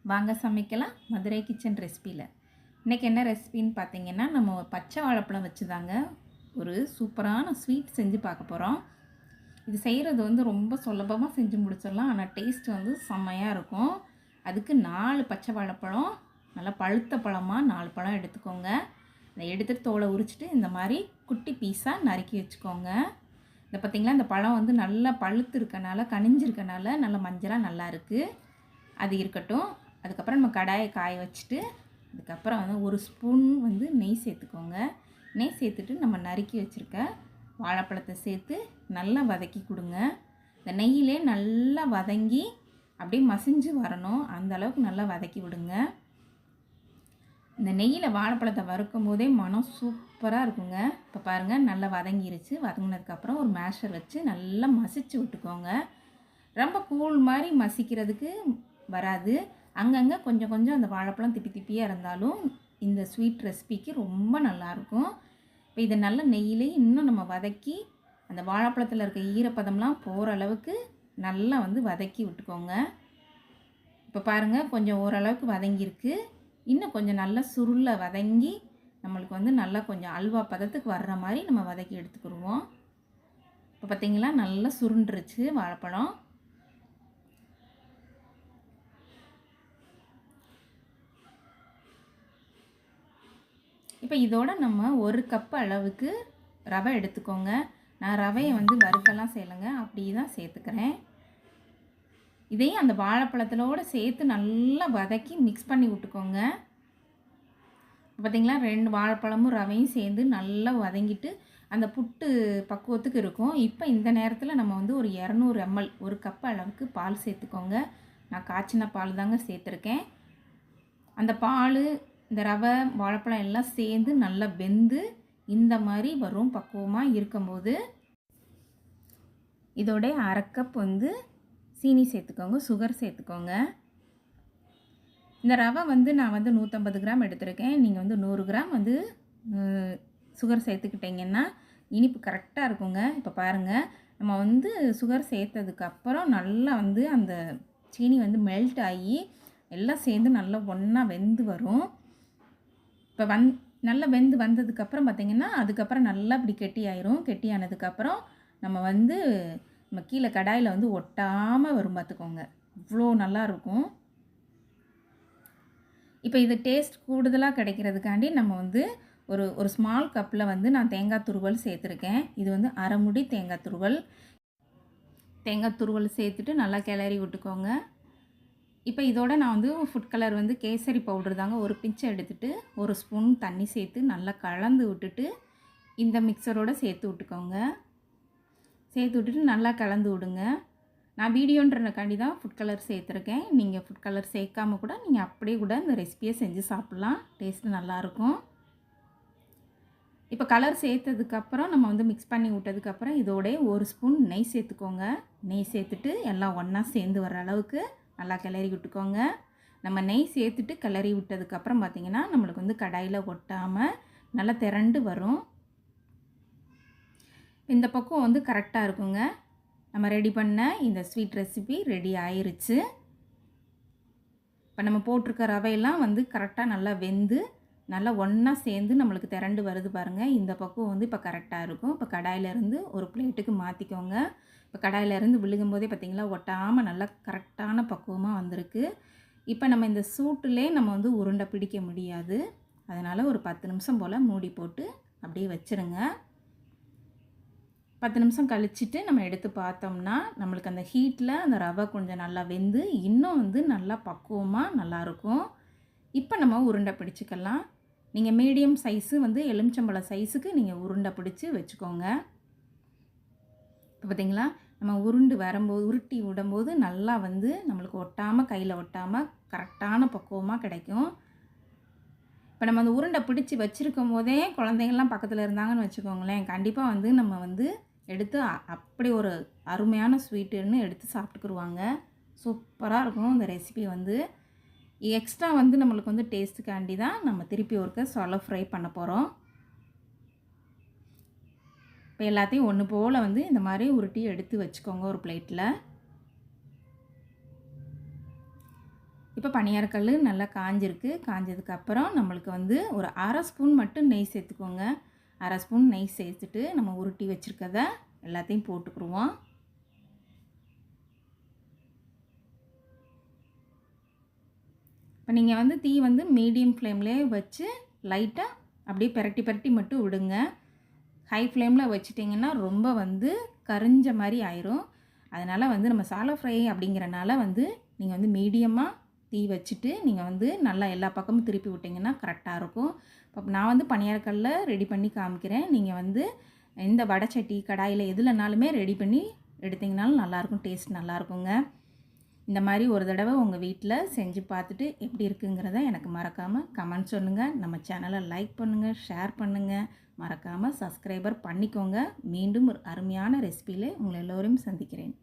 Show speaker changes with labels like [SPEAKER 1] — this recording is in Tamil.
[SPEAKER 1] வாங்க சமைக்கலாம் மதுரை கிச்சன் ரெசிபியில். இன்றைக்கி என்ன ரெசிபின்னு பார்த்தீங்கன்னா, நம்ம பச்சை வாழைப்பழம் வச்சு தாங்க ஒரு சூப்பரான ஸ்வீட் செஞ்சு பார்க்க போகிறோம். இது செய்கிறது வந்து ரொம்ப சுலபமாக செஞ்சு முடிச்சிடலாம். ஆனால் டேஸ்ட் வந்து செம்மையாக இருக்கும். அதுக்கு 4 பச்சை வாழைப்பழம், நல்லா பழுத்த பழமாக 4 பழம் எடுத்துக்கோங்க. அதை எடுத்துகிட்டு தோலை உரிச்சிட்டு இந்த மாதிரி குட்டி பீஸாக நறுக்கி வச்சுக்கோங்க. இதை பார்த்திங்களா, இந்த பழம் வந்து நல்லா பழுத்து இருக்கனால, கனிஞ்சிருக்கனால நல்லா மஞ்சளாக நல்லா இருக்குது. அது இருக்கட்டும். அதுக்கப்புறம் நம்ம கடாயை காய வச்சுட்டு, அதுக்கப்புறம் வந்து ஒரு ஸ்பூன் வந்து நெய் சேர்த்துக்கோங்க. நெய் சேர்த்துட்டு நம்ம நறுக்கி வச்சுருக்க வாழைப்பழத்தை சேர்த்து நல்லா வதக்கி கொடுங்க. இந்த நெய்யிலே நல்லா வதங்கி அப்படியே மசிஞ்சு வரணும். அந்த அளவுக்கு நல்லா வதக்கி விடுங்க. இந்த நெய்யில் வாழைப்பழத்தை வறுக்கும் போதே மனம் சூப்பராக இருக்குங்க. இப்போ பாருங்கள், நல்லா வதங்கிருச்சு. வதங்கினதுக்கப்புறம் ஒரு மேஷர் வச்சு நல்லா மசிச்சு விட்டுக்கோங்க. ரொம்ப கூழ் மாதிரி மசிக்கிறதுக்கு வராது. அங்கங்கே கொஞ்சம் கொஞ்சம் அந்த வாழைப்பழம் திப்பி திப்பியாக இருந்தாலும் இந்த ஸ்வீட் ரெசிபிக்கு ரொம்ப நல்லாயிருக்கும். இப்போ இதை நல்லா நெய்யிலே இன்னும் நம்ம வதக்கி அந்த வாழைப்பழத்தில் இருக்க ஈரப்பதம்லாம் போகிற அளவுக்கு நல்லா வந்து வதக்கி விட்டுக்கோங்க. இப்போ பாருங்கள், கொஞ்சம் ஓரளவுக்கு வதங்கியிருக்கு. இன்னும் கொஞ்சம் நல்லா சுருளை வதங்கி நம்மளுக்கு வந்து நல்லா கொஞ்சம் அல்வா பதத்துக்கு வர்ற மாதிரி நம்ம வதக்கி எடுத்துக்கிடுவோம். இப்போ பார்த்திங்களா, நல்லா சுருண்டுருச்சு வாழைப்பழம். இப்போ இதோட நம்ம 1 கப் அளவுக்கு ரவை எடுத்துக்கோங்க. நான் ரவையை வந்து வறுக்கலாம் செய்யலைங்க, அப்படி தான் சேர்த்துக்கிறேன். இதையும் அந்த வாழைப்பழத்தோடு சேர்த்து நல்லா வதக்கி மிக்ஸ் பண்ணி விட்டுக்கோங்க. பார்த்திங்களா, 2 வாழைப்பழமும் ரவையும் சேர்ந்து நல்லா வதங்கிட்டு அந்த புட்டு பக்குவத்துக்கு இருக்கும். இப்போ இந்த நேரத்தில் நம்ம வந்து ஒரு 200 ml 1 கப் அளவுக்கு பால் சேர்த்துக்கோங்க. நான் காய்ச்சின பால் தாங்க சேர்த்துருக்கேன். அந்த பால், இந்த ரவை, வாழைப்பழம் எல்லாம் சேர்ந்து நல்லா வெந்து இந்த மாதிரி வரும் பக்குவமாக இருக்கும்போது இதோட 1/2 கப் வந்து சீனி சேர்த்துக்கோங்க, சுகர் சேர்த்துக்கோங்க. இந்த ரவை வந்து நான் வந்து 150 கிராம் எடுத்திருக்கேன். நீங்கள் வந்து 100 கிராம் வந்து சுகர் சேர்த்துக்கிட்டிங்கன்னா இனிப்பு கரெக்டாக இருக்குங்க. இப்போ பாருங்கள், நம்ம வந்து சுகர் சேர்த்ததுக்கப்புறம் நல்லா வந்து அந்த சீனி வந்து மெல்ட் ஆகி எல்லாம் சேர்ந்து நல்லா ஒன்றா வெந்து வரும். இப்போ நல்லா வெந்து வந்ததுக்கப்புறம் பார்த்திங்கன்னா, அதுக்கப்புறம் நல்லா இப்படி கெட்டி ஆயிரும். கெட்டி ஆனதுக்கப்புறம் நம்ம வந்து நம்ம கீழே கடாயில் வந்து ஒட்டாமல் வரும் பார்த்துக்கோங்க. இவ்வளோ நல்லாயிருக்கும். இப்போ இது டேஸ்ட் கூடுதலாக கிடைக்கிறதுக்காண்டி நம்ம வந்து ஒரு ஸ்மால் கப்பில் வந்து நான் தேங்காய் துருவல் சேர்த்துருக்கேன். இது வந்து அரை முடி தேங்காய் துருவல் சேர்த்துட்டு நல்லா கிளறி விட்டுக்கோங்க. இப்போ இதோட நான் வந்து ஃபுட் கலர் வந்து கேசரி பவுடர் தாங்க ஒரு பிஞ்சை எடுத்துகிட்டு 1 ஸ்பூன் தண்ணி சேர்த்து நல்லா கலந்து விட்டுட்டு இந்த மிக்சரோடு சேர்த்து விட்டுக்கோங்க. சேர்த்து விட்டுட்டு நல்லா கலந்து விடுங்க. நான் வீடியோன்றக்காண்டி தான் ஃபுட் கலர் சேர்த்துருக்கேன். நீங்கள் ஃபுட் கலர் சேர்க்காமல் கூட நீங்கள் அப்படியே கூட இந்த ரெசிபியை செஞ்சு சாப்பிட்லாம். டேஸ்ட்டு நல்லாயிருக்கும். இப்போ கலர் சேர்த்ததுக்கப்புறம் நம்ம வந்து மிக்ஸ் பண்ணி விட்டதுக்கப்புறம் இதோட 1 ஸ்பூன் நெய் சேர்த்துக்கோங்க. நெய் சேர்த்துட்டு எல்லாம் ஒன்றா சேர்ந்து வர அளவுக்கு நல்லா கிளறி விட்டுக்கோங்க. நம்ம நெய் சேர்த்துட்டு கிளறி விட்டதுக்கப்புறம் பார்த்திங்கன்னா நம்மளுக்கு வந்து கடாயில் ஒட்டாமல் நல்லா திரண்டு வரும். இந்த பக்கம் வந்து கரெக்டாக இருக்குங்க. நம்ம ரெடி பண்ண இந்த ஸ்வீட் ரெசிபி ரெடி ஆயிருச்சு. இப்போ நம்ம போட்டிருக்க ரவையெல்லாம் வந்து கரெக்டாக நல்லா வெந்து நல்லா ஒன்றா சேர்ந்து நம்மளுக்கு திரண்டு வருது பாருங்கள். இந்த பக்கம் வந்து இப்போ கரெக்டாக இருக்கும். இப்போ கடாயிலேருந்து ஒரு பிளேட்டுக்கு மாற்றிக்கோங்க. இப்போ கடாயிலேருந்து விழுகும்போதே பார்த்திங்களா, ஒட்டாமல் நல்லா கரெக்டான பக்குவமாக வந்திருக்கு. இப்போ நம்ம இந்த சூட்டிலே நம்ம வந்து உருண்டை பிடிக்க முடியாது. அதனால் ஒரு 10 நிமிஷம் போல் மூடி போட்டு அப்படியே வச்சுருங்க. 10 நிமிஷம் கழிச்சிட்டு நம்ம எடுத்து பார்த்தோம்னா நம்மளுக்கு அந்த ஹீட்டில் அந்த ரவை கொஞ்சம் நல்லா வெந்து இன்னும் வந்து நல்லா பக்குவமாக நல்லாயிருக்கும். இப்போ நம்ம உருண்டை பிடிச்சிக்கலாம். நீங்கள் மீடியம் சைஸு வந்து எலுமிச்சம்பழம் சைஸுக்கு நீங்கள் உருண்டை பிடிச்சி வச்சுக்கோங்க. இப்போ பார்த்திங்களா, நம்ம உருட்டி விடும்போது நல்லா வந்து நம்மளுக்கு ஒட்டாமல், கையில் ஒட்டாமல் கரெக்டான பக்குவமாக கிடைக்கும். இப்போ நம்ம அந்த உருண்டை பிடிச்சி வச்சுருக்கும் போதே குழந்தைங்கள்லாம் பக்கத்தில் இருந்தாங்கன்னு வச்சுக்கோங்களேன், கண்டிப்பாக வந்து நம்ம வந்து எடுத்து அப்படி ஒரு அருமையான ஸ்வீட்டுன்னு எடுத்து சாப்பிட்டுக்குருவாங்க. சூப்பராக இருக்கும் இந்த ரெசிபி. வந்து எக்ஸ்ட்ரா வந்து நம்மளுக்கு வந்து டேஸ்ட்டுக்காண்டி தான் நம்ம திருப்பி ஒருக்க சொலை ஃப்ரை பண்ண போகிறோம். இப்போ எல்லாத்தையும் ஒன்று போல் வந்து இந்த மாதிரி உருட்டி எடுத்து வச்சுக்கோங்க ஒரு பிளேட்டில். இப்போ பணியாரக்கல் நல்லா காஞ்சிருக்கு. காஞ்சதுக்கப்புறம் நம்மளுக்கு வந்து ஒரு 1/2 ஸ்பூன் மட்டும் நெய் சேர்த்துக்கோங்க. 1/2 ஸ்பூன் நெய் சேர்த்துட்டு நம்ம உருட்டி வச்சுருக்கத எல்லாத்தையும் போட்டுக்குருவோம். இப்போ நீங்கள் வந்து தீ வந்து மீடியம் ஃப்ளேம்லேயே வச்சு லைட்டாக அப்படியே பெரட்டி பெரட்டி மட்டும் விடுங்க. ஹை ஃப்ளேமில் வச்சிட்டிங்கன்னா ரொம்ப வந்து கரிஞ்ச மாதிரி ஆயிரும். அதனால் வந்து நம்ம சாலோ ஃப்ரை அப்படிங்கிறனால வந்து நீங்கள் வந்து மீடியமாக தீ வச்சுட்டு நீங்கள் வந்து நல்லா எல்லா பக்கமும் திருப்பி விட்டிங்கன்னா கரெக்டாக இருக்கும். இப்போ நான் வந்து பணியாரக்கல்ல ரெடி பண்ணி காமிக்கிறேன். நீங்கள் வந்து இந்த வடைச்சட்டி கடாயில் எதுலனாலுமே ரெடி பண்ணி எடுத்திங்கனாலும் நல்லாயிருக்கும், டேஸ்ட் நல்லாயிருக்குங்க. இந்த மாதிரி ஒரு தடவை உங்கள் வீட்டில் செஞ்சு பார்த்துட்டு எப்படி இருக்குங்கிறத எனக்கு மறக்காமல் கமெண்ட் சொல்லுங்கள். நம்ம சேனலை லைக் பண்ணுங்கள், ஷேர் பண்ணுங்கள், மறக்காமல் சப்ஸ்கிரைபர் பண்ணிக்கோங்க. மீண்டும் ஒரு அருமையான ரெசிபியில் உங்களை எல்லோரையும் சந்திக்கிறேன்.